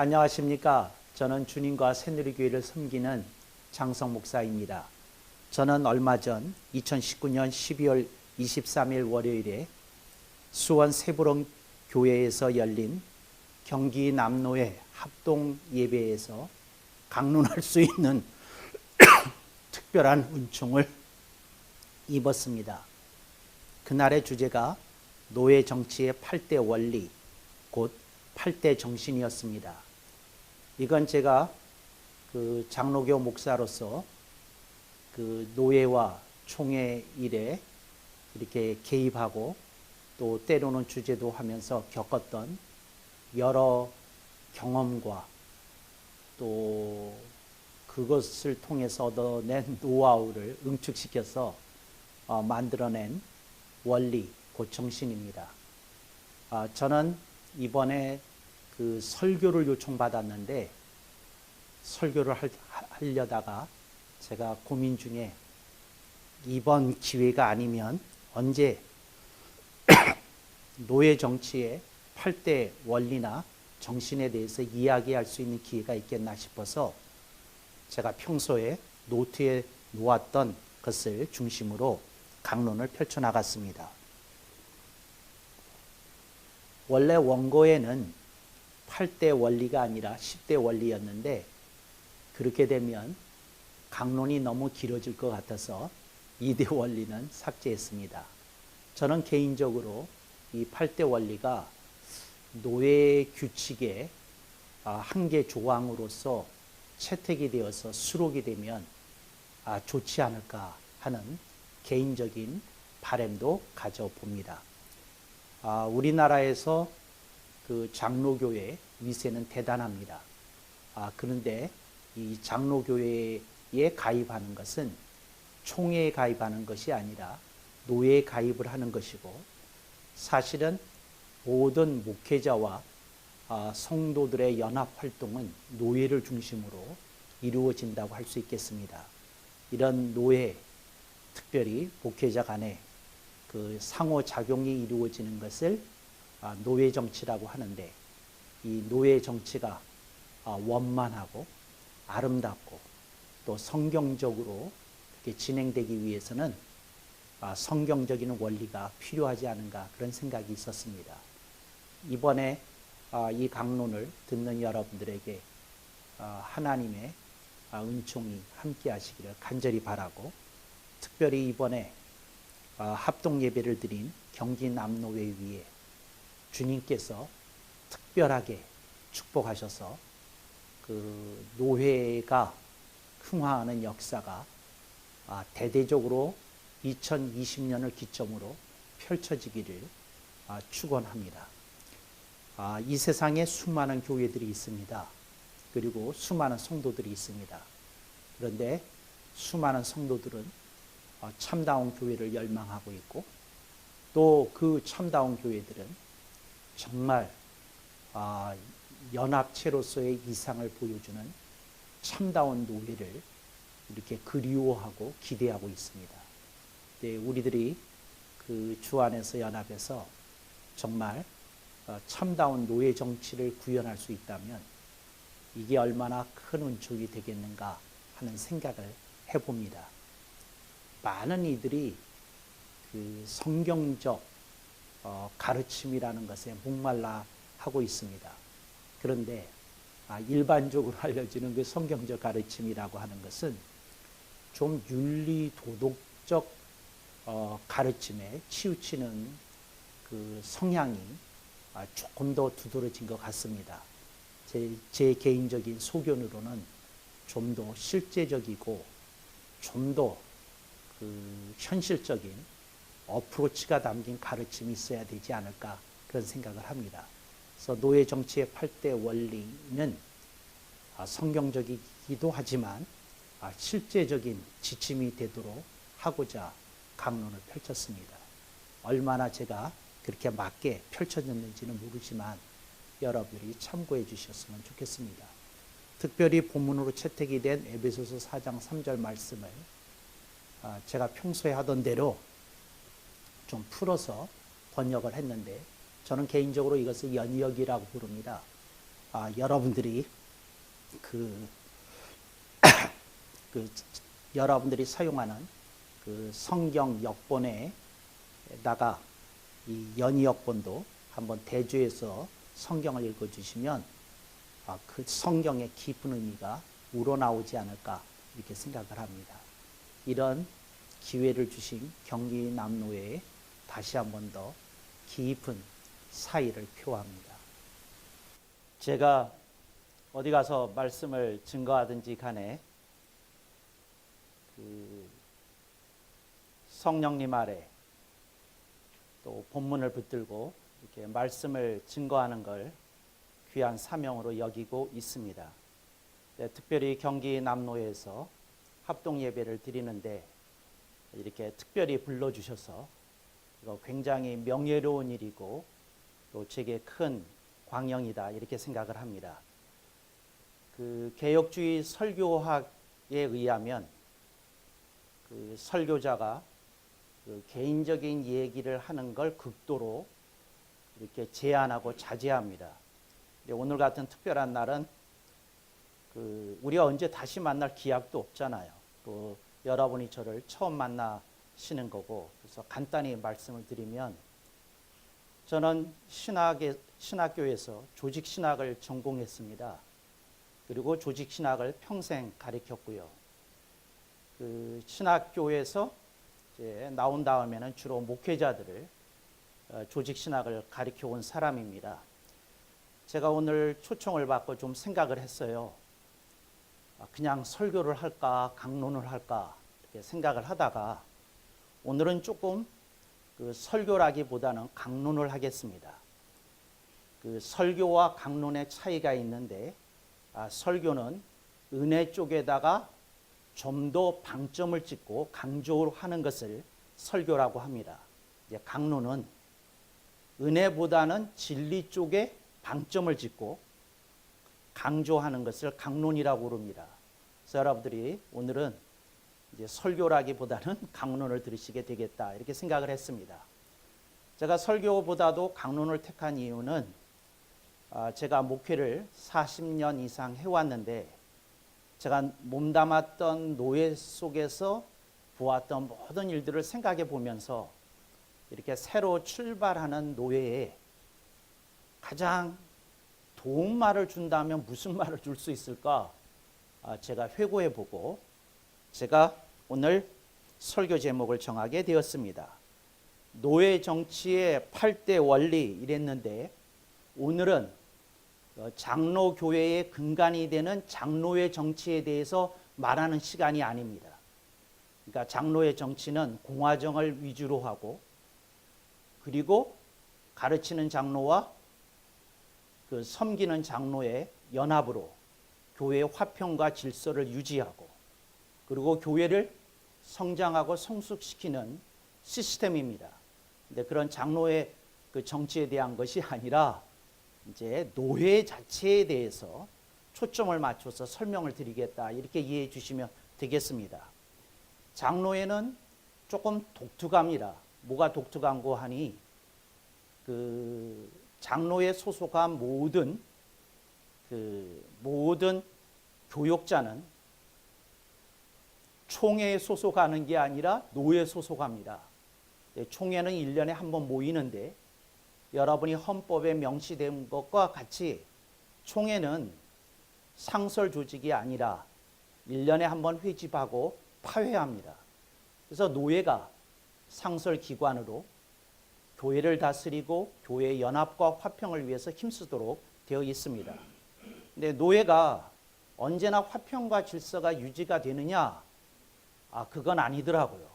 안녕하십니까. 저는 주님과 새누리교회를 섬기는 장성 목사입니다. 저는 얼마 전 2019년 12월 23일 월요일에 수원 세부렁 교회에서 열린 경기 남로의 합동 예배에서 강론할 수 있는 특별한 은총을 입었습니다. 그날의 주제가 노예 정치의 8대 원리, 곧 8대 정신이었습니다. 이건 제가 장로교 목사로서 노예와 총회 일에 이렇게 개입하고 또 때로는 주제도 하면서 겪었던 여러 경험과 또 그것을 통해서 얻어낸 노하우를 응축시켜서 만들어낸 원리, 곧 정신입니다. 저는 이번에 설교를 요청받았는데 설교를 하려다가 제가 고민 중에 이번 기회가 아니면 언제 노예 정치의 8대 원리나 정신에 대해서 이야기할 수 있는 기회가 있겠나 싶어서 제가 평소에 노트에 놓았던 것을 중심으로 강론을 펼쳐나갔습니다. 원래 원고에는 8대 원리가 아니라 10대 원리였는데 그렇게 되면 강론이 너무 길어질 것 같아서 2대 원리는 삭제했습니다. 저는 개인적으로 이 8대 원리가 노예 규칙의 한 개 조항으로서 채택이 되어서 수록이 되면 좋지 않을까 하는 개인적인 바람도 가져봅니다. 우리나라에서 장로교회 위세는 대단합니다. 그런데 이 장로교회에 가입하는 것은 총회에 가입하는 것이 아니라 노예에 가입을 하는 것이고 사실은 모든 목회자와 성도들의 연합 활동은 노예를 중심으로 이루어진다고 할 수 있겠습니다. 이런 노예, 특별히 목회자 간에 상호작용이 이루어지는 것을 노예 정치라고 하는데 이 노예 정치가 원만하고 아름답고 또 성경적으로 이렇게 진행되기 위해서는 성경적인 원리가 필요하지 않은가 그런 생각이 있었습니다. 이번에 이 강론을 듣는 여러분들에게 하나님의 은총이 함께 하시기를 간절히 바라고 특별히 이번에 합동 예배를 드린 경기 남로회 위에 주님께서 특별하게 축복하셔서 노회가 흥화하는 역사가 대대적으로 2020년을 기점으로 펼쳐지기를 축원합니다. 이 세상에 수많은 교회들이 있습니다. 그리고 수많은 성도들이 있습니다. 그런데 수많은 성도들은 참다운 교회를 열망하고 있고 또 그 참다운 교회들은 정말 연합체로서의 이상을 보여주는 참다운 노예를 이렇게 그리워하고 기대하고 있습니다. 네, 우리들이 주 안에서 연합해서 정말 참다운 노예 정치를 구현할 수 있다면 이게 얼마나 큰 은총이 되겠는가 하는 생각을 해봅니다. 많은 이들이 성경적 가르침이라는 것에 목말라 하고 있습니다. 그런데 일반적으로 알려지는 성경적 가르침이라고 하는 것은 좀 윤리 도덕적 가르침에 치우치는 성향이 조금 더 두드러진 것 같습니다. 제 개인적인 소견으로는 좀 더 실제적이고 좀 더 현실적인 어프로치가 담긴 가르침이 있어야 되지 않을까 그런 생각을 합니다. 그래서 노예 정치의 8대 원리는 성경적이기도 하지만 실제적인 지침이 되도록 하고자 강론을 펼쳤습니다. 얼마나 제가 그렇게 맞게 펼쳐졌는지는 모르지만 여러분들이 참고해 주셨으면 좋겠습니다. 특별히 본문으로 채택이 된 에베소서 4장 3절 말씀을 제가 평소에 하던 대로 좀 풀어서 번역을 했는데 저는 개인적으로 이것을 연역이라고 부릅니다. 여러분들이 그, 여러분들이 사용하는 그 성경 역본에다가 이 연희 역본도 한번 대조해서 성경을 읽어주시면 그 성경의 깊은 의미가 우러나오지 않을까 이렇게 생각을 합니다. 이런 기회를 주신 경기남로에 다시 한번 더 깊은 사의를 표합니다. 제가 어디 가서 말씀을 증거하든지 간에 그 성령님 아래 또 본문을 붙들고 이렇게 말씀을 증거하는 걸 귀한 사명으로 여기고 있습니다. 네, 특별히 경기 남로에서 합동 예배를 드리는데 이렇게 특별히 불러주셔서 이거 굉장히 명예로운 일이고 또 제게 큰 광영이다 이렇게 생각을 합니다. 그 개혁주의 설교학에 의하면 그 설교자가 그 개인적인 얘기를 하는 걸 극도로 이렇게 제한하고 자제합니다. 오늘 같은 특별한 날은 그 우리가 언제 다시 만날 기약도 없잖아요. 또 여러분이 저를 처음 만나시는 거고, 그래서 간단히 말씀을 드리면 저는 신학교에서 조직신학을 전공했습니다. 그리고 조직신학을 평생 가르쳤고요. 그 신학교에서 이제 나온 다음에는 주로 목회자들을 조직신학을 가르쳐 온 사람입니다. 제가 오늘 초청을 받고 좀 생각을 했어요. 그냥 설교를 할까 강론을 할까 이렇게 생각을 하다가 오늘은 조금 그 설교라기보다는 강론을 하겠습니다. 그 설교와 강론의 차이가 있는데 설교는 은혜 쪽에다가 좀 더 방점을 찍고 강조를 하는 것을 설교라고 합니다. 강론은 은혜보다는 진리 쪽에 방점을 짓고 강조하는 것을 강론이라고 부릅니다. 그래서 여러분들이 오늘은 이제 설교라기보다는 강론을 들으시게 되겠다 이렇게 생각을 했습니다. 제가 설교보다도 강론을 택한 이유는 제가 목회를 40년 이상 해왔는데 제가 몸담았던 노예 속에서 보았던 모든 일들을 생각해 보면서 이렇게 새로 출발하는 노예에 가장 좋은 말을 준다면 무슨 말을 줄 수 있을까? 제가 회고해 보고 제가 오늘 설교 제목을 정하게 되었습니다. 노예 정치의 8대 원리 이랬는데 오늘은 장로 교회의 근간이 되는 장로의 정치에 대해서 말하는 시간이 아닙니다. 그러니까 장로의 정치는 공화정을 위주로 하고 그리고 가르치는 장로와 그 섬기는 장로의 연합으로 교회의 화평과 질서를 유지하고 그리고 교회를 성장하고 성숙시키는 시스템입니다. 근데 그런 장로의 그 정치에 대한 것이 아니라 이제 노예 자체에 대해서 초점을 맞춰서 설명을 드리겠다 이렇게 이해해 주시면 되겠습니다. 장로회는 조금 독특합니다. 뭐가 독특한고 하니 그 장로에 소속한 모든 교역자는 총회에 소속하는 게 아니라 노회에 소속합니다. 총회는 1년에 한 번 모이는데 여러분이 헌법에 명시된 것과 같이 총회는 상설 조직이 아니라 1년에 한 번 회집하고 파회합니다. 그래서 노회가 상설 기관으로 교회를 다스리고 교회의 연합과 화평을 위해서 힘쓰도록 되어 있습니다. 근데 노회가 언제나 화평과 질서가 유지가 되느냐? 그건 아니더라고요.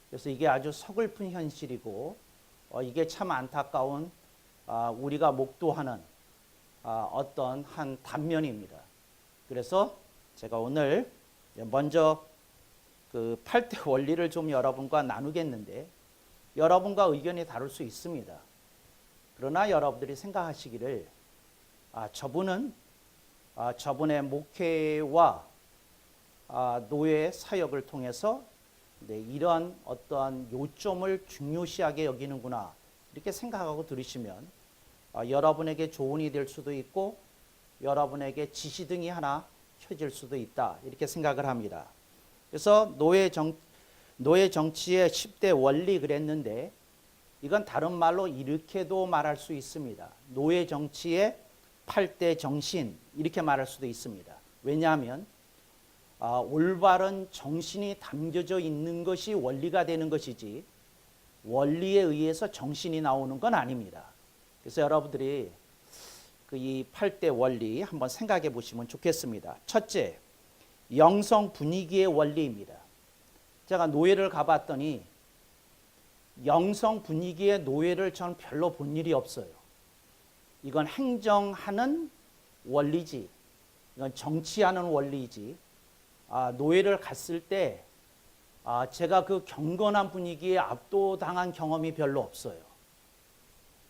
그래서 이게 아주 서글픈 현실이고 이게 참 안타까운 우리가 목도하는 어떤 한 단면입니다. 그래서 제가 오늘 먼저 그 8대 원리를 좀 여러분과 나누겠는데 여러분과 의견이 다를 수 있습니다. 그러나 여러분들이 생각하시기를 저분은 저분의 목회와 노예 사역을 통해서 이런 어떠한 요점을 중요시하게 여기는구나 이렇게 생각하고 들으시면 여러분에게 조언이 될 수도 있고 여러분에게 지시등이 하나 켜질 수도 있다. 이렇게 생각을 합니다. 그래서 노예 정치의 10대 원리 그랬는데 이건 다른 말로 이렇게도 말할 수 있습니다. 노예 정치의 8대 정신 이렇게 말할 수도 있습니다. 왜냐하면 올바른 정신이 담겨져 있는 것이 원리가 되는 것이지 원리에 의해서 정신이 나오는 건 아닙니다. 그래서 여러분들이 이 8대 원리 한번 생각해 보시면 좋겠습니다. 첫째, 영성 분위기의 원리입니다. 제가 노예를 가봤더니 영성 분위기의 노예를 저는 별로 본 일이 없어요. 이건 행정하는 원리지, 이건 정치하는 원리지. 노예를 갔을 때 제가 그 경건한 분위기에 압도당한 경험이 별로 없어요.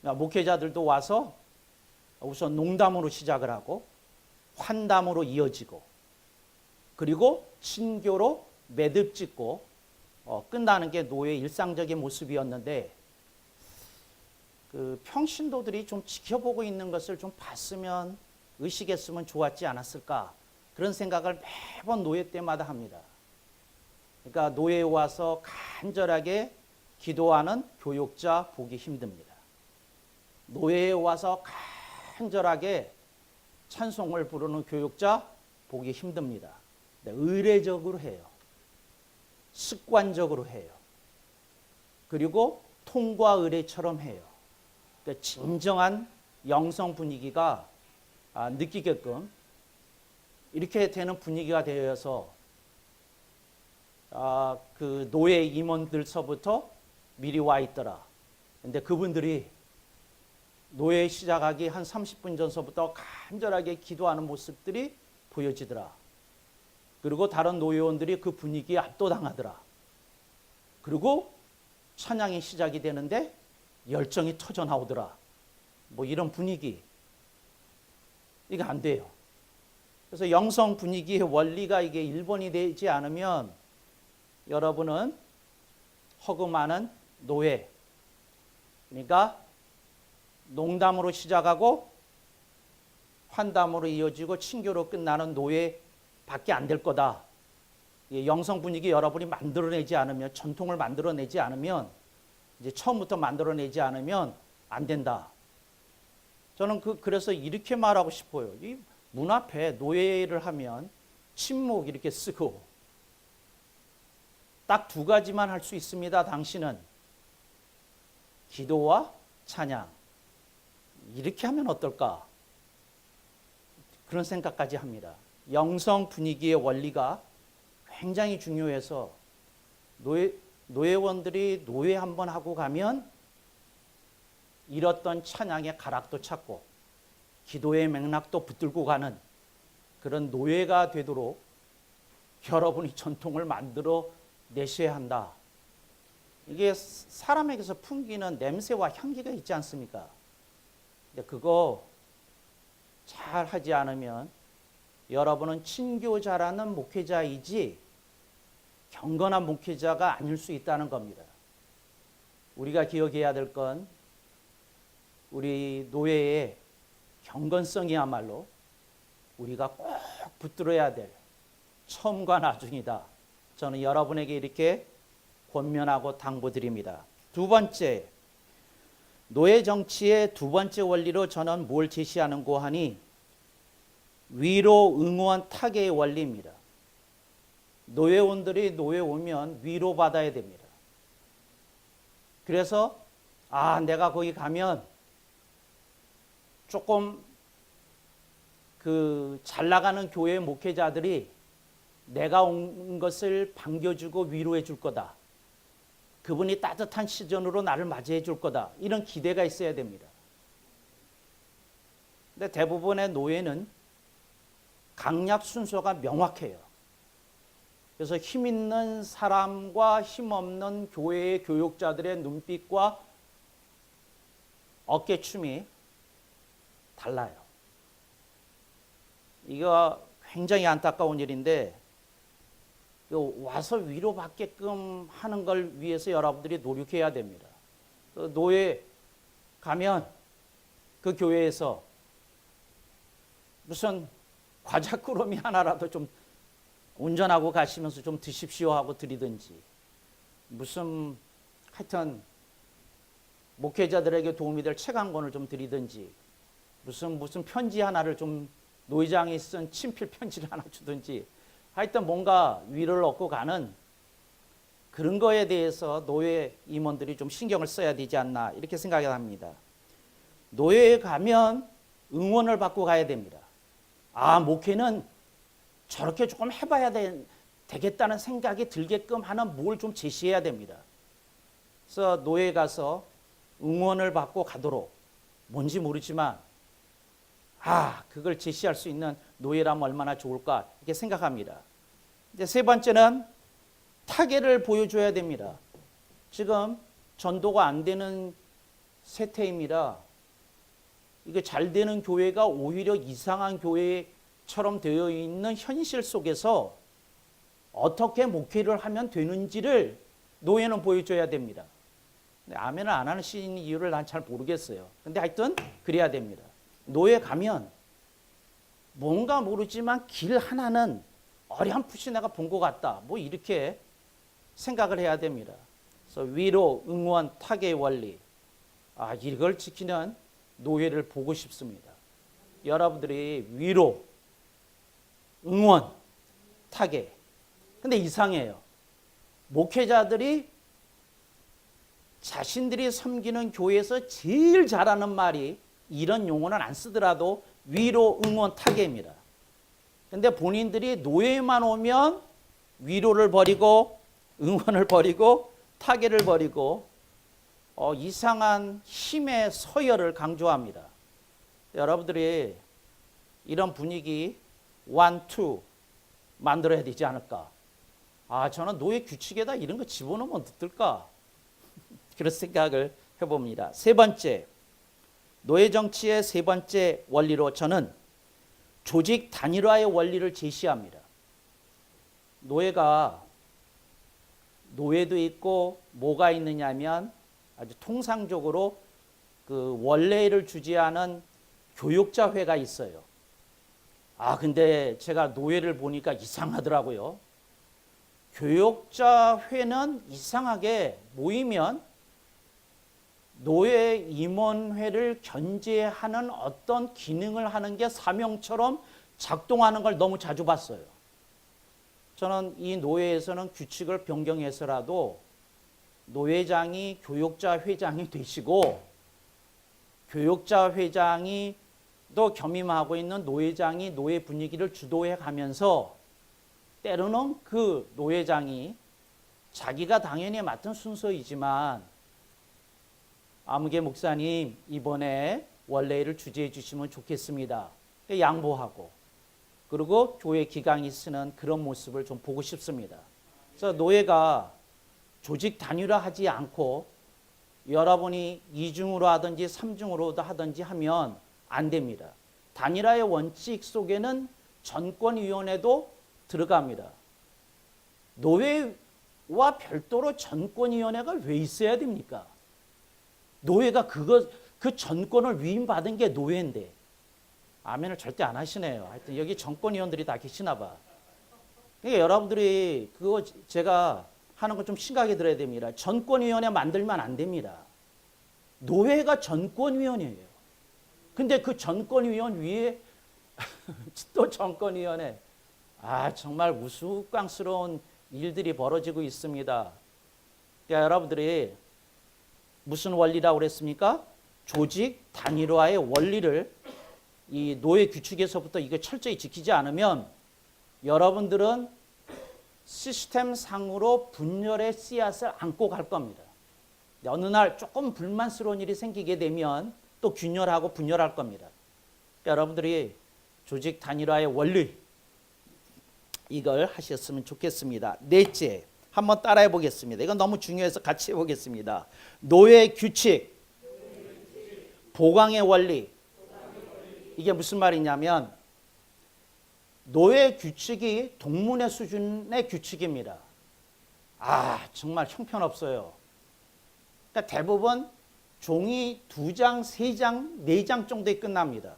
목회자들도 와서 우선 농담으로 시작을 하고 환담으로 이어지고 그리고 친교로 매듭 짓고 끝나는 게 노예의 일상적인 모습이었는데 그 평신도들이 좀 지켜보고 있는 것을 좀 봤으면 의식했으면 좋았지 않았을까 그런 생각을 매번 노예 때마다 합니다. 그러니까 노예에 와서 간절하게 기도하는 교육자 보기 힘듭니다. 노예에 와서 간절하게 찬송을 부르는 교육자 보기 힘듭니다. 의례적으로 해요. 습관적으로 해요. 그리고 통과 의례처럼 해요. 그러니까 진정한 영성 분위기가 느끼게끔 이렇게 되는 분위기가 되어서 그 노예 임원들서부터 미리 와 있더라. 근데 그분들이 노예 시작하기 한 30분 전서부터 간절하게 기도하는 모습들이 보여지더라. 그리고 다른 노예원들이 그 분위기에 압도당하더라. 그리고 찬양이 시작이 되는데 열정이 터져 나오더라. 뭐 이런 분위기. 이게 안 돼요. 그래서 영성 분위기의 원리가 이게 1번이 되지 않으면 여러분은 허금하는 노예. 그러니까 농담으로 시작하고 환담으로 이어지고 친교로 끝나는 노예밖에 안 될 거다. 영성 분위기 여러분이 만들어내지 않으면 전통을 만들어내지 않으면 이제 처음부터 만들어내지 않으면 안 된다. 저는 그래서 이렇게 말하고 싶어요. 이 문 앞에 노예를 하면 침묵 이렇게 쓰고 딱 두 가지만 할 수 있습니다. 당신은 기도와 찬양. 이렇게 하면 어떨까? 그런 생각까지 합니다. 영성 분위기의 원리가 굉장히 중요해서 노예원들이 노예 한번 하고 가면 잃었던 찬양의 가락도 찾고 기도의 맥락도 붙들고 가는 그런 노예가 되도록 여러분이 전통을 만들어 내셔야 한다. 이게 사람에게서 풍기는 냄새와 향기가 있지 않습니까? 근데 그거 잘 하지 않으면 여러분은 친교자라는 목회자이지 경건한 목회자가 아닐 수 있다는 겁니다. 우리가 기억해야 될 건 우리 노예의 경건성이야말로 우리가 꼭 붙들어야 될 처음과 나중이다. 저는 여러분에게 이렇게 권면하고 당부드립니다. 두 번째, 노예 정치의 두 번째 원리로 저는 뭘 제시하는고 하니 위로 응원 타개의 원리입니다. 노예원들이 노예 오면 위로받아야 됩니다. 그래서 내가 거기 가면 조금 잘 나가는 교회 목회자들이 내가 온 것을 반겨주고 위로해 줄 거다. 그분이 따뜻한 시선으로 나를 맞이해 줄 거다. 이런 기대가 있어야 됩니다. 근데 대부분의 노예는 강약 순서가 명확해요. 그래서 힘 있는 사람과 힘 없는 교회의 교육자들의 눈빛과 어깨춤이 달라요. 이거 굉장히 안타까운 일인데 와서 위로받게끔 하는 걸 위해서 여러분들이 노력해야 됩니다. 노예 가면 그 교회에서 무슨 과자 꾸러미 하나라도 좀 운전하고 가시면서 좀 드십시오 하고 드리든지, 무슨 하여튼 목회자들에게 도움이 될 책 한 권을 좀 드리든지, 무슨 편지 하나를 좀, 노회장이 쓴 친필 편지를 하나 주든지, 하여튼 뭔가 위로를 얻고 가는 그런 거에 대해서 노예 임원들이 좀 신경을 써야 되지 않나 이렇게 생각이 합니다. 노예에 가면 응원을 받고 가야 됩니다. 아, 목회는 저렇게 조금 해봐야 되겠다는 생각이 들게끔 하는 뭘 좀 제시해야 됩니다. 그래서 노예에 가서 응원을 받고 가도록, 뭔지 모르지만 그걸 제시할 수 있는 노예라면 얼마나 좋을까 이렇게 생각합니다. 이제 세 번째는 타계를 보여줘야 됩니다. 지금 전도가 안 되는 세태입니다. 이게 잘 되는 교회가 오히려 이상한 교회처럼 되어 있는 현실 속에서 어떻게 목회를 하면 되는지를 노예는 보여줘야 됩니다. 아멘을 안 하시는 이유를 난 잘 모르겠어요. 근데 하여튼 그래야 됩니다. 노예 가면 뭔가 모르지만 길 하나는 어렴풋이 내가 본 것 같다, 뭐 이렇게 생각을 해야 됩니다. 그래서 위로, 응원, 타계의 원리, 이걸 지키는 노예를 보고 싶습니다. 여러분들이 위로, 응원, 타계. 근데 이상해요. 목회자들이 자신들이 섬기는 교회에서 제일 잘하는 말이, 이런 용어는 안 쓰더라도 위로, 응원, 타계입니다. 근데 본인들이 노예만 오면 위로를 버리고 응원을 버리고 타계를 버리고 이상한 힘의 서열을 강조합니다. 여러분들이 이런 분위기 1, 2 만들어야 되지 않을까. 저는 노예 규칙에다 이런 거 집어넣으면 어떨까, 그런 생각을 해봅니다. 세 번째, 노예 정치의 세 번째 원리로 저는 조직 단일화의 원리를 제시합니다. 노예도 있고 뭐가 있느냐면, 아주 통상적으로 그 원례를 주재하는 교육자회가 있어요. 근데 제가 노예를 보니까 이상하더라고요. 교육자회는 이상하게 모이면 노예 임원회를 견제하는 어떤 기능을 하는 게 사명처럼 작동하는 걸 너무 자주 봤어요. 저는 이 노예에서는 규칙을 변경해서라도 노회장이 교육자 회장이 되시고, 교육자 회장이 또 겸임하고 있는 노회장이 노예 분위기를 주도해 가면서, 때로는 그 노회장이 자기가 당연히 맡은 순서이지만, 아무개 목사님 이번에 원래를 주재해 주시면 좋겠습니다, 양보하고, 그리고 교회 기강이 쓰는 그런 모습을 좀 보고 싶습니다. 그래서 노예가 조직 단일화하지 않고 여러분이 2중으로 하든지 3중으로 하든지 하면 안 됩니다. 단일화의 원칙 속에는 전권위원회도 들어갑니다. 노예와 별도로 전권위원회가 왜 있어야 됩니까? 노예가 그 전권을 위임받은 게 노예인데. 아멘을 절대 안 하시네요. 하여튼 여기 정권위원들이 다 계시나 봐. 그러니까 여러분들이 그거 제가 하는 거 좀 심각하게 들어야 됩니다. 전권위원회 만들면 안 됩니다. 노예가 전권위원회예요. 근데 그 전권위원 위에 또 전권위원회. 정말 우스꽝스러운 일들이 벌어지고 있습니다. 그러니까 여러분들이 무슨 원리라고 그랬습니까? 조직 단일화의 원리를 이 노예 규칙에서부터 이거 철저히 지키지 않으면 여러분들은 시스템상으로 분열의 씨앗을 안고 갈 겁니다. 어느 날 조금 불만스러운 일이 생기게 되면 또 균열하고 분열할 겁니다. 여러분들이 조직 단일화의 원리, 이걸 하셨으면 좋겠습니다. 넷째, 한번 따라해 보겠습니다. 이건 너무 중요해서 같이 해보겠습니다. 노예 규칙, 보강의 원리. 이게 무슨 말이냐면, 노예 규칙이 동문회 수준의 규칙입니다. 정말 형편없어요. 그러니까 대부분 종이 2장, 3장, 4장 정도에 끝납니다.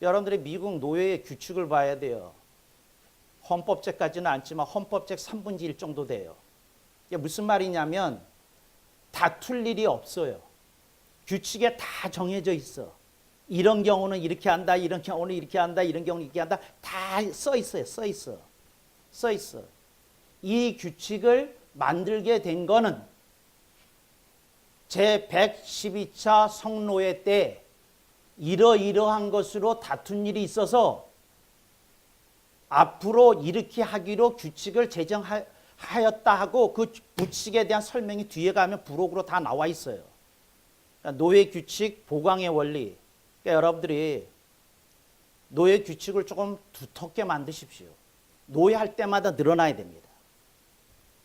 여러분들이 미국 노예의 규칙을 봐야 돼요. 헌법책까지는 않지만 헌법책 3분의 1 정도 돼요. 이게 무슨 말이냐면 다툴 일이 없어요. 규칙에 다 정해져 있어. 이런 경우는 이렇게 한다, 이런 경우는 이렇게 한다, 이런 경우는 이렇게 한다. 다 써 있어요. 써 있어. 써 있어. 이 규칙을 만들게 된 거는 제112차 성노예 때 이러이러한 것으로 다툰 일이 있어서 앞으로 이렇게 하기로 규칙을 제정하였다 하고 그 규칙에 대한 설명이 뒤에 가면 부록으로 다 나와 있어요. 그러니까 노예 규칙, 보강의 원리. 그러니까 여러분들이 노예 규칙을 조금 두텁게 만드십시오. 노예할 때마다 늘어나야 됩니다.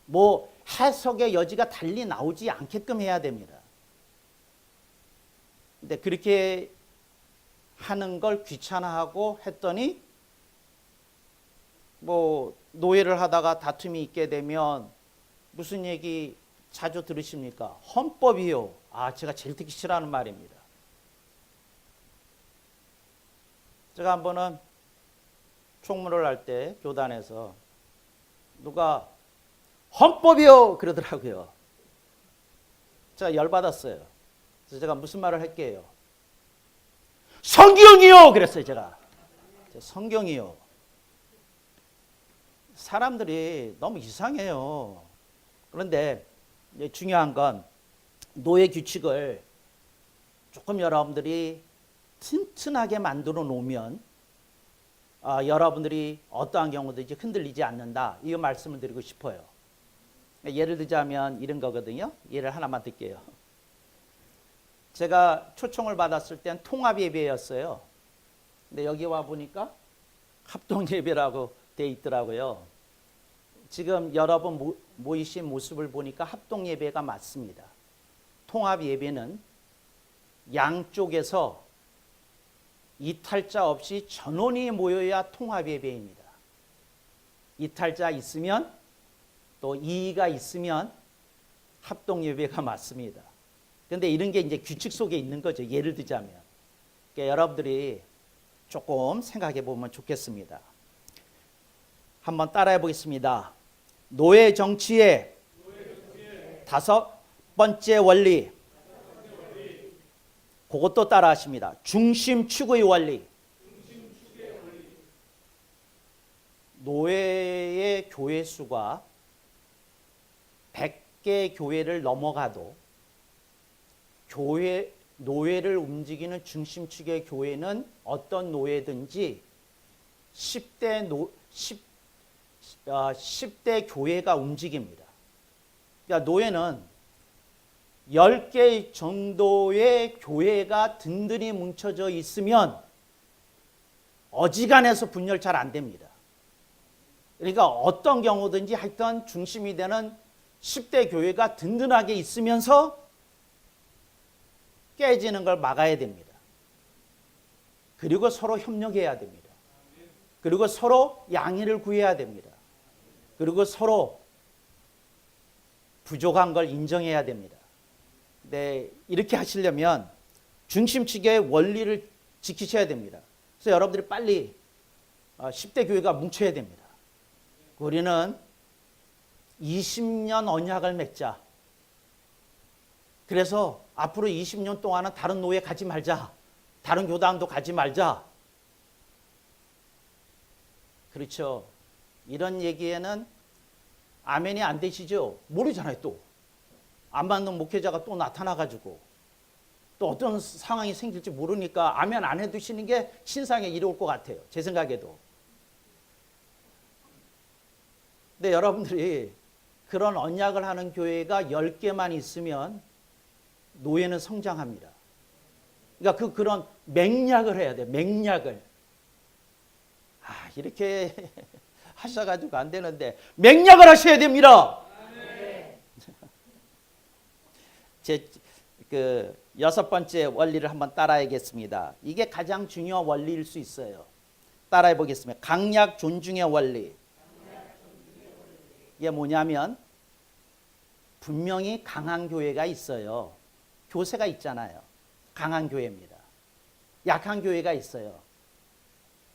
뭐 해석의 여지가 달리 나오지 않게끔 해야 됩니다. 근데 그렇게 하는 걸 귀찮아하고 했더니 뭐 노예를 하다가 다툼이 있게 되면 무슨 얘기 자주 들으십니까? 헌법이요. 아, 제가 제일 듣기 싫어하는 말입니다. 제가 한 번은 총무를 할 때 교단에서 누가 헌법이요 그러더라고요. 제가 열받았어요. 그래서 제가 무슨 말을 할게요. 성경이요 그랬어요. 제가 성경이요. 사람들이 너무 이상해요. 그런데 중요한 건 노예 규칙을 조금 여러분들이 튼튼하게 만들어 놓으면 여러분들이 어떠한 경우든지 흔들리지 않는다. 이 말씀을 드리고 싶어요. 예를 들자면 이런 거거든요. 예를 하나만 들게요. 제가 초청을 받았을 땐 통합 예배였어요. 근데 여기 와 보니까 합동 예배라고 돼 있더라고요. 지금 여러분 모이신 모습을 보니까 합동 예배가 맞습니다. 통합 예배는 양쪽에서 이탈자 없이 전원이 모여야 통합 예배입니다. 이탈자 있으면 또 이의가 있으면 합동 예배가 맞습니다. 그런데 이런 게 이제 규칙 속에 있는 거죠. 예를 들자면. 그러니까 여러분들이 조금 생각해 보면 좋겠습니다. 한번 따라해 보겠습니다. 노예 정치의 5번째 원리. 그것도 따라 하십니다. 중심 축의 원리. 노예의 교회 수가 100개 교회를 넘어가도 노예를 움직이는 중심축의 교회는 어떤 노예든지 10대 교회가 움직입니다. 그러니까 노예는 10개 정도의 교회가 든든히 뭉쳐져 있으면 어지간해서 분열 잘 안 됩니다. 그러니까 어떤 경우든지 하여튼 중심이 되는 10대 교회가 든든하게 있으면서 깨지는 걸 막아야 됩니다. 그리고 서로 협력해야 됩니다. 그리고 서로 양해를 구해야 됩니다. 그리고 서로 부족한 걸 인정해야 됩니다. 네, 이렇게 하시려면 중심축의 원리를 지키셔야 됩니다. 그래서 여러분들이 빨리 10대 교회가 뭉쳐야 됩니다. 우리는 20년 언약을 맺자. 그래서 앞으로 20년 동안은 다른 노예 가지 말자. 다른 교단도 가지 말자. 그렇죠. 이런 얘기에는 아멘이 안 되시죠? 모르잖아요, 또. 안 받는 목회자가 또 나타나가지고 또 어떤 상황이 생길지 모르니까 아멘 안 해두시는 게 신상에 이로울 것 같아요. 제 생각에도. 근데 여러분들이 그런 언약을 하는 교회가 10개만 있으면 노예는 성장합니다. 그러니까 그런 맹약을 해야 돼요. 맹약을. 이렇게 하셔가지고 안 되는데 맹약을 하셔야 됩니다. 제 6번째 원리를 한번 따라하겠습니다. 이게 가장 중요한 원리일 수 있어요. 따라해 보겠습니다. 강약 존중의 원리. 이게 뭐냐면 분명히 강한 교회가 있어요. 교세가 있잖아요. 강한 교회입니다. 약한 교회가 있어요.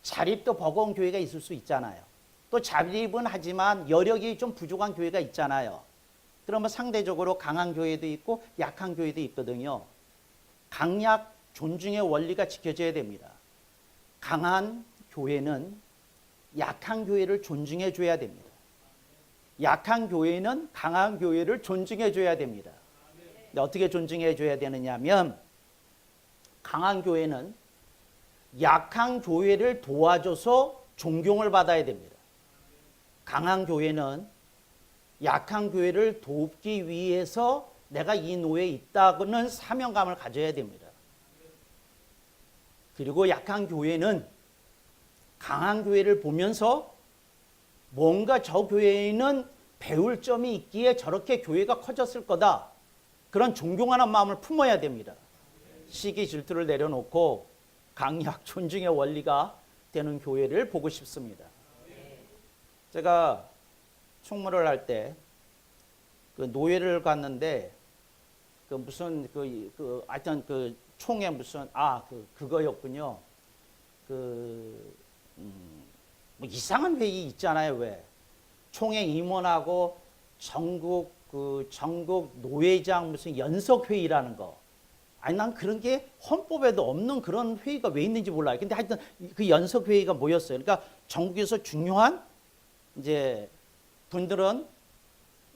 자립도 버거운 교회가 있을 수 있잖아요. 또 자립은 하지만 여력이 좀 부족한 교회가 있잖아요. 그러면 상대적으로 강한 교회도 있고 약한 교회도 있거든요. 강약 존중의 원리가 지켜져야 됩니다. 강한 교회는 약한 교회를 존중해 줘야 됩니다. 약한 교회는 강한 교회를 존중해 줘야 됩니다. 근데 어떻게 존중해 줘야 되느냐 하면 강한 교회는 약한 교회를 도와줘서 존경을 받아야 됩니다. 강한 교회는 약한 교회를 돕기 위해서 내가 이 노예에 있다고는 사명감을 가져야 됩니다. 그리고 약한 교회는 강한 교회를 보면서 뭔가 저 교회에는 배울 점이 있기에 저렇게 교회가 커졌을 거다. 그런 존경하는 마음을 품어야 됩니다. 시기 질투를 내려놓고 강약 존중의 원리가 되는 교회를 보고 싶습니다. 제가 총무를 할 때 그 노예를 갔는데 그 무슨 하여튼 그 총에 무슨 그거였군요. 뭐 이상한 회의 있잖아요. 왜 총회 임원하고 전국 노회장 무슨 연석 회의라는 거. 아니 난 그런 게 헌법에도 없는 그런 회의가 왜 있는지 몰라요. 근데 하여튼 그 연석 회의가 뭐였어요? 그러니까 전국에서 중요한 이제 분들은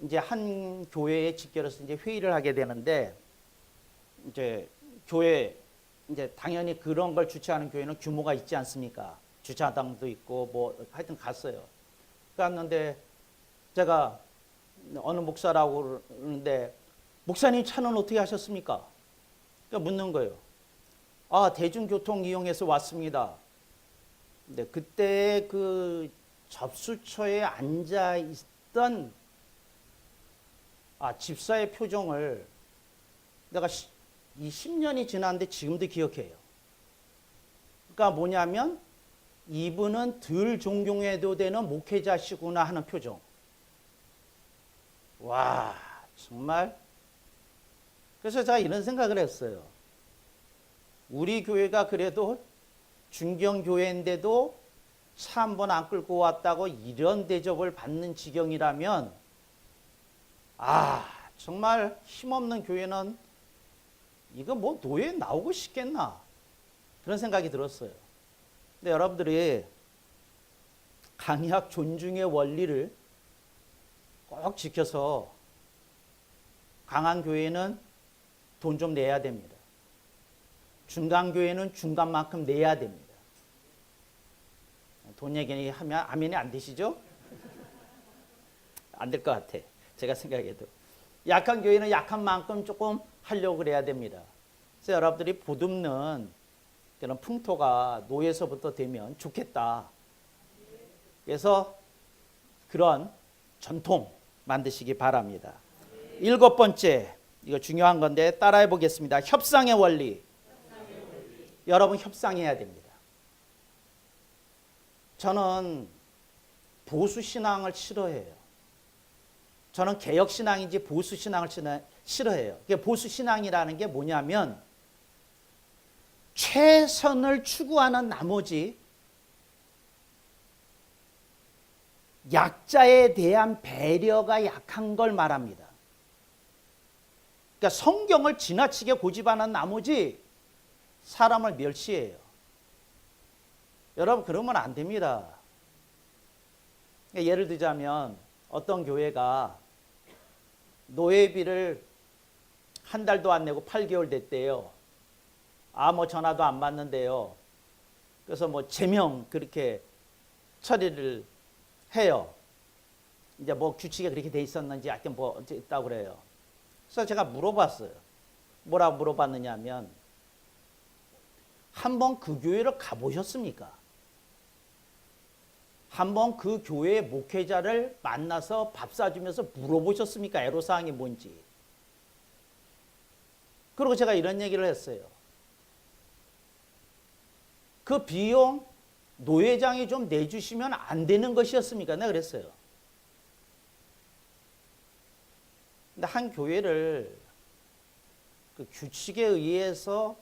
이제 한 교회에 직결해서 이제 회의를 하게 되는데 이제 교회 이제 당연히 그런 걸 주최하는 교회는 규모가 있지 않습니까? 주차장도 있고 뭐 하여튼 갔어요. 갔는데 제가 어느 목사라고 그러는데 목사님 차는 어떻게 하셨습니까? 그러니까 묻는 거예요. 대중교통 이용해서 왔습니다. 근데 그때 그 접수처에 앉아 있던 집사의 표정을 내가 이 10년이 지났는데 지금도 기억해요. 그러니까 뭐냐면 이분은 덜 존경해도 되는 목회자시구나 하는 표정. 와, 정말. 그래서 제가 이런 생각을 했어요. 우리 교회가 그래도 중경교회인데도 차 한 번 안 끌고 왔다고 이런 대접을 받는 지경이라면 정말 힘없는 교회는 이거 뭐 노예 나오고 싶겠나 그런 생각이 들었어요. 근데 여러분들이 강약 존중의 원리를 꼭 지켜서 강한 교회는 돈 좀 내야 됩니다. 중간 교회는 중간만큼 내야 됩니다. 돈 얘기하면 아멘이 안 되시죠? 안 될 것 같아. 제가 생각해도. 약한 교회는 약한 만큼 조금 하려고 그래야 됩니다. 그래서 여러분들이 보듬는 그런 풍토가 노예서부터 되면 좋겠다. 그래서 그런 전통 만드시기 바랍니다. 7번째, 이거 중요한 건데 따라해 보겠습니다. 협상의 원리. 여러분 협상해야 됩니다. 저는 보수신앙을 싫어해요. 저는 개혁신앙인지 보수신앙을 싫어해요. 보수신앙이라는 게 뭐냐면 최선을 추구하는 나머지 약자에 대한 배려가 약한 걸 말합니다. 그러니까 성경을 지나치게 고집하는 나머지 사람을 멸시해요. 여러분 그러면 안 됩니다. 그러니까 예를 들자면 어떤 교회가 노예비를 한 달도 안 내고 8개월 됐대요. 뭐 전화도 안 받는데요. 그래서 뭐 제명 그렇게 처리를 해요. 이제 뭐 규칙에 그렇게 돼 있었는지 하여튼 뭐 있다고 그래요. 그래서 제가 물어봤어요. 뭐라고 물어봤느냐면 한번 그 교회를 가보셨습니까? 한번 그 교회의 목회자를 만나서 밥 사주면서 물어보셨습니까? 애로사항이 뭔지. 그리고 제가 이런 얘기를 했어요. 그 비용 노회장이 좀 내주시면 안 되는 것이었습니까? 내가 그랬어요. 근데 한 교회를 그 규칙에 의해서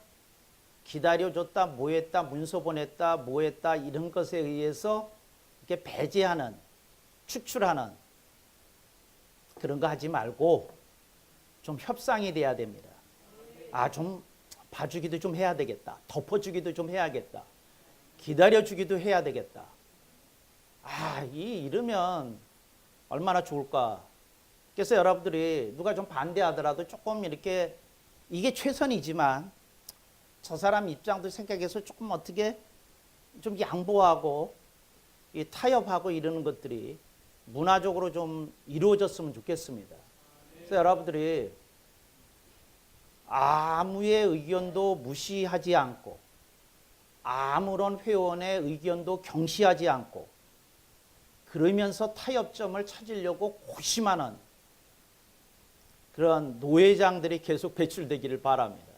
기다려줬다, 뭐했다, 문서 보냈다, 뭐했다 이런 것에 의해서 이렇게 배제하는, 추출하는 그런 거 하지 말고 좀 협상이 돼야 됩니다. 좀 봐주기도 좀 해야 되겠다. 덮어주기도 좀 해야겠다. 기다려주기도 해야 되겠다. 이러면 얼마나 좋을까. 그래서 여러분들이 누가 좀 반대하더라도 조금 이렇게 이게 최선이지만 저 사람 입장도 생각해서 조금 어떻게 좀 양보하고 타협하고 이러는 것들이 문화적으로 좀 이루어졌으면 좋겠습니다. 그래서 여러분들이 아무의 의견도 무시하지 않고 아무런 회원의 의견도 경시하지 않고 그러면서 타협점을 찾으려고 고심하는 그런 노회장들이 계속 배출되기를 바랍니다.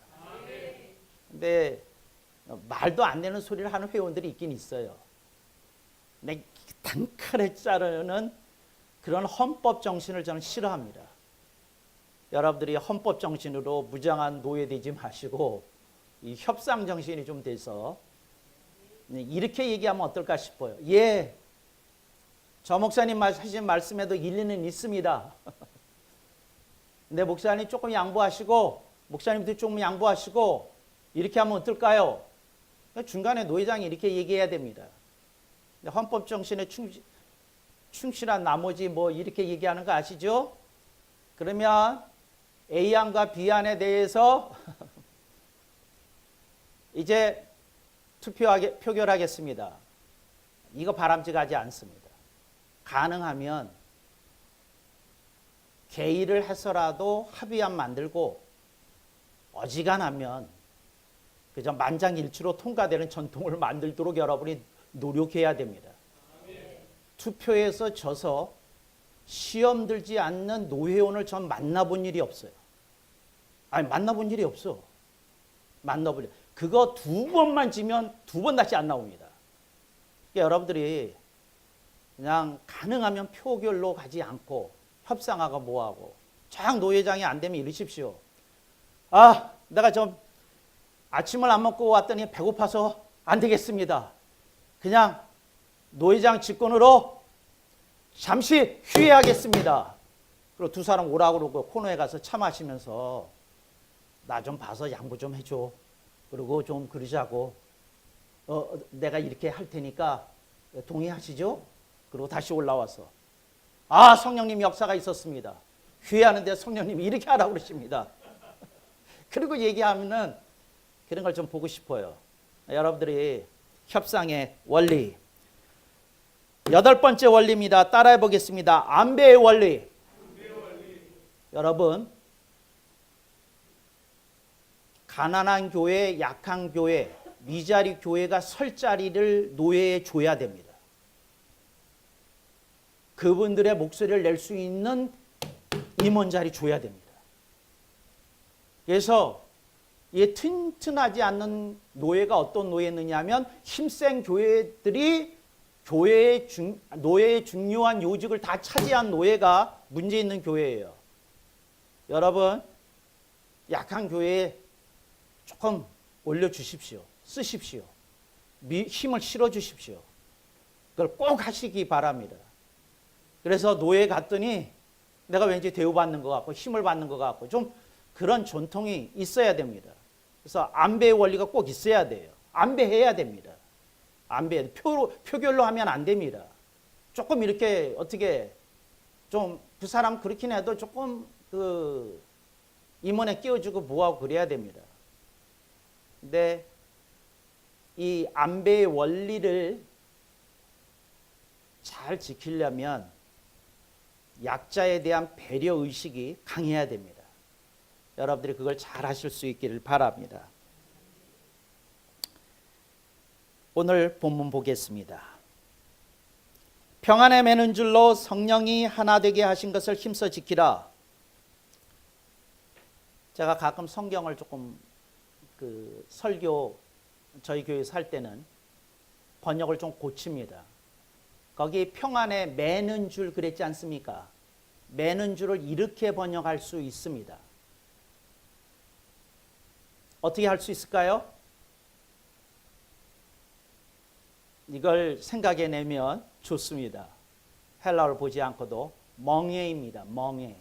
근데 말도 안 되는 소리를 하는 회원들이 있긴 있어요. 근데 단칼에 자르는 그런 헌법 정신을 저는 싫어합니다. 여러분들이 헌법 정신으로 무장한 노예되지 마시고 이 협상 정신이 좀 돼서 이렇게 얘기하면 어떨까 싶어요. 예, 저 목사님 하신 말씀에도 일리는 있습니다. 근데 목사님 조금 양보하시고 목사님도 조금 양보하시고 이렇게 하면 어떨까요? 중간에 노회장이 이렇게 얘기해야 됩니다. 헌법 정신에 충실한 나머지 뭐 이렇게 얘기하는 거 아시죠? 그러면 A안과 B안에 대해서 이제 표결하겠습니다. 이거 바람직하지 않습니다. 가능하면 개의를 해서라도 합의안 만들고 어지간하면 그저 만장일치로 통과되는 전통을 만들도록 여러분이 노력해야 됩니다. 투표에서 져서 시험 들지 않는 노회원을 전 만나본 일이 없어요. 만나본 일이 없어. 만나볼 일. 그거 2번만 지면 2번 다시 안 나옵니다. 그러니까 여러분들이 그냥 가능하면 표결로 가지 않고 협상하고 뭐하고 쫙 노회장이 안 되면 이러십시오. 내가 좀 아침을 안 먹고 왔더니 배고파서 안 되겠습니다. 그냥 노회장 직권으로 잠시 휴회하겠습니다. 그리고 두 사람 오라고 그러고 코너에 가서 차 마시면서 나 좀 봐서 양보 좀 해줘. 그리고 좀 그러자고. 내가 이렇게 할 테니까 동의하시죠? 그리고 다시 올라와서 성령님 역사가 있었습니다. 휴회하는데 성령님이 이렇게 하라고 그러십니다. 그리고 얘기하면은 그런 걸 좀 보고 싶어요. 여러분들이 협상의 원리. 8번째 원리입니다. 따라해 보겠습니다. 안배의 원리. 여러분, 가난한 교회, 약한 교회, 미자리 교회가 설 자리를 노예에 줘야 됩니다. 그분들의 목소리를 낼 수 있는 임원 자리 줘야 됩니다. 그래서 이 튼튼하지 않는 노예가 어떤 노예느냐 하면 힘센 교회들이 노예의 중요한 요직을 다 차지한 노예가 문제 있는 교회예요. 여러분, 약한 교회에 조금 올려주십시오. 쓰십시오. 힘을 실어주십시오. 그걸 꼭 하시기 바랍니다. 그래서 노예 갔더니 내가 왠지 대우받는 것 같고 힘을 받는 것 같고 좀 그런 전통이 있어야 됩니다. 그래서 안배의 원리가 꼭 있어야 돼요. 안배해야 됩니다. 표결로 하면 안 됩니다. 조금 이렇게 어떻게 좀 그 사람 그렇긴 해도 조금 그 임원에 끼워주고 뭐하고 그래야 됩니다. 근데 이 안배의 원리를 잘 지키려면 약자에 대한 배려 의식이 강해야 됩니다. 여러분들이 그걸 잘 하실 수 있기를 바랍니다. 오늘 본문 보겠습니다. 평안에 매는 줄로 성령이 하나 되게 하신 것을 힘써 지키라. 제가 가끔 성경을 조금 설교 저희 교회에서 할 때는 번역을 좀 고칩니다. 거기 평안에 매는 줄 그랬지 않습니까? 매는 줄을 이렇게 번역할 수 있습니다. 어떻게 할 수 있을까요? 이걸 생각해내면 좋습니다. 헬라어를 보지 않고도 멍에입니다. 멍에.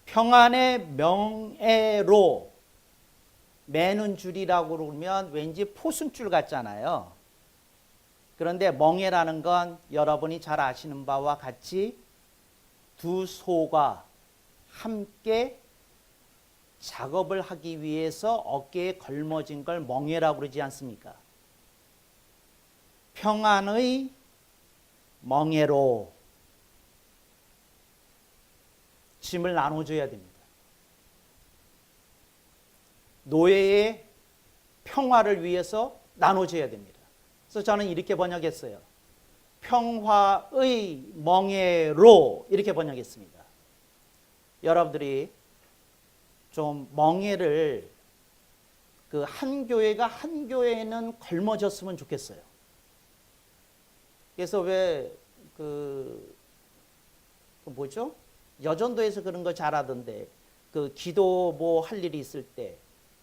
평안의 명예로 매는 줄이라고 그러면 왠지 포순줄 같잖아요. 그런데 멍에라는 건 여러분이 잘 아시는 바와 같이 두 소가 함께 작업을 하기 위해서 어깨에 걸머진 걸 멍에라고 그러지 않습니까? 평안의 멍에로 짐을 나눠줘야 됩니다. 노예의 평화를 위해서 나눠줘야 됩니다. 그래서 저는 이렇게 번역했어요. 평화의 멍에로 이렇게 번역했습니다. 여러분들이 좀 멍에를 그 한 교회가 한 교회에는 걸머졌으면 좋겠어요. 그래서 왜 뭐죠? 여전도에서 그런 거 잘하던데 그 기도 뭐 할 일이 있을 때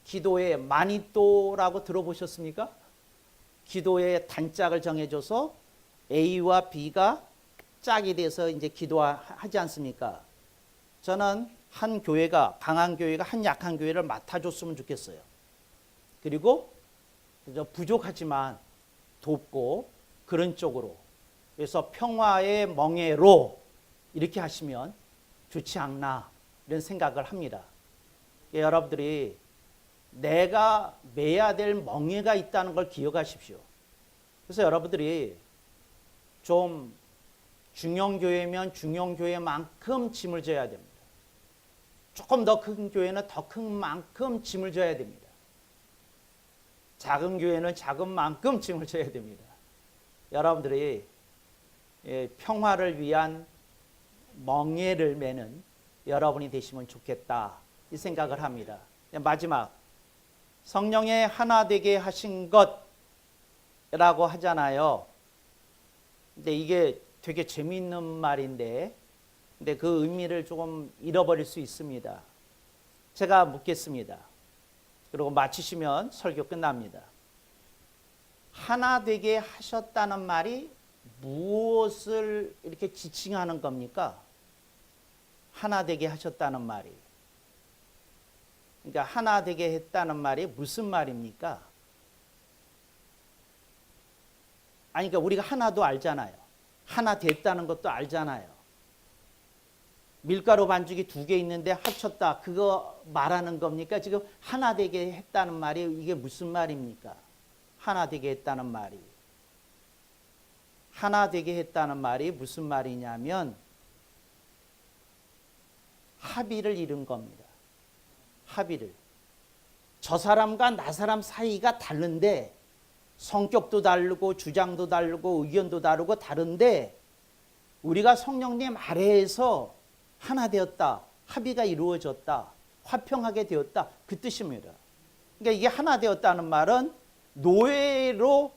기도에 마니또라고 들어보셨습니까? 기도의 단짝을 정해줘서 A와 B가 짝이 돼서 이제 기도하지 않습니까? 저는 한 교회가 강한 교회가 한 약한 교회를 맡아줬으면 좋겠어요. 그리고 부족하지만 돕고 그런 쪽으로. 그래서 평화의 멍에로 이렇게 하시면 좋지 않나 이런 생각을 합니다. 여러분들이 내가 매야 될 멍에가 있다는 걸 기억하십시오. 그래서 여러분들이 좀 중형교회면 중형교회만큼 짐을 져야 됩니다. 조금 더 큰 교회는 더 큰 만큼 짐을 져야 됩니다. 작은 교회는 작은 만큼 짐을 져야 됩니다. 여러분들이 평화를 위한 멍에를 매는 여러분이 되시면 좋겠다 이 생각을 합니다. 마지막 성령의 하나 되게 하신 것이라고 하잖아요. 근데 이게 되게 재미있는 말인데 근데 그 의미를 조금 잃어버릴 수 있습니다. 제가 묻겠습니다. 그리고 마치시면 설교 끝납니다. 하나 되게 하셨다는 말이 무엇을 이렇게 지칭하는 겁니까? 하나 되게 하셨다는 말이. 그러니까 하나 되게 했다는 말이 무슨 말입니까? 아니, 그러니까 우리가 하나도 알잖아요. 하나 됐다는 것도 알잖아요. 밀가루 반죽이 2개 있는데 합쳤다. 그거 말하는 겁니까? 지금 하나 되게 했다는 말이 이게 무슨 말입니까? 하나 되게 했다는 말이. 하나 되게 했다는 말이 무슨 말이냐면 합의를 이룬 겁니다. 합의를. 저 사람과 나 사람 사이가 다른데 성격도 다르고 주장도 다르고 의견도 다르고 다른데 우리가 성령님 아래에서 하나 되었다. 합의가 이루어졌다. 화평하게 되었다. 그 뜻입니다. 그러니까 이게 하나 되었다는 말은 노예로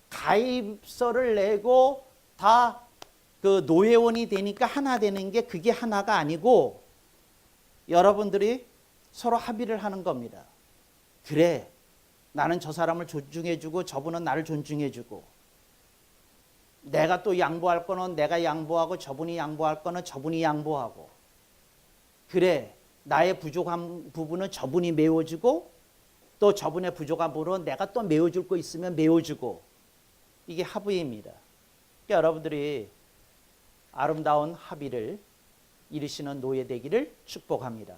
가입서를 내고 다 그 노예원이 되니까 하나 되는 게 그게 하나가 아니고 여러분들이 서로 합의를 하는 겁니다. 그래, 나는 저 사람을 존중해주고 저분은 나를 존중해주고 내가 또 양보할 거는 내가 양보하고 저분이 양보할 거는 저분이 양보하고 그래, 나의 부족한 부분은 저분이 메워주고 또 저분의 부족한 부분은 내가 또 메워줄 거 있으면 메워주고 이게 합의입니다. 그러니까 여러분들이 아름다운 합의를 이루시는 노예 되기를 축복합니다.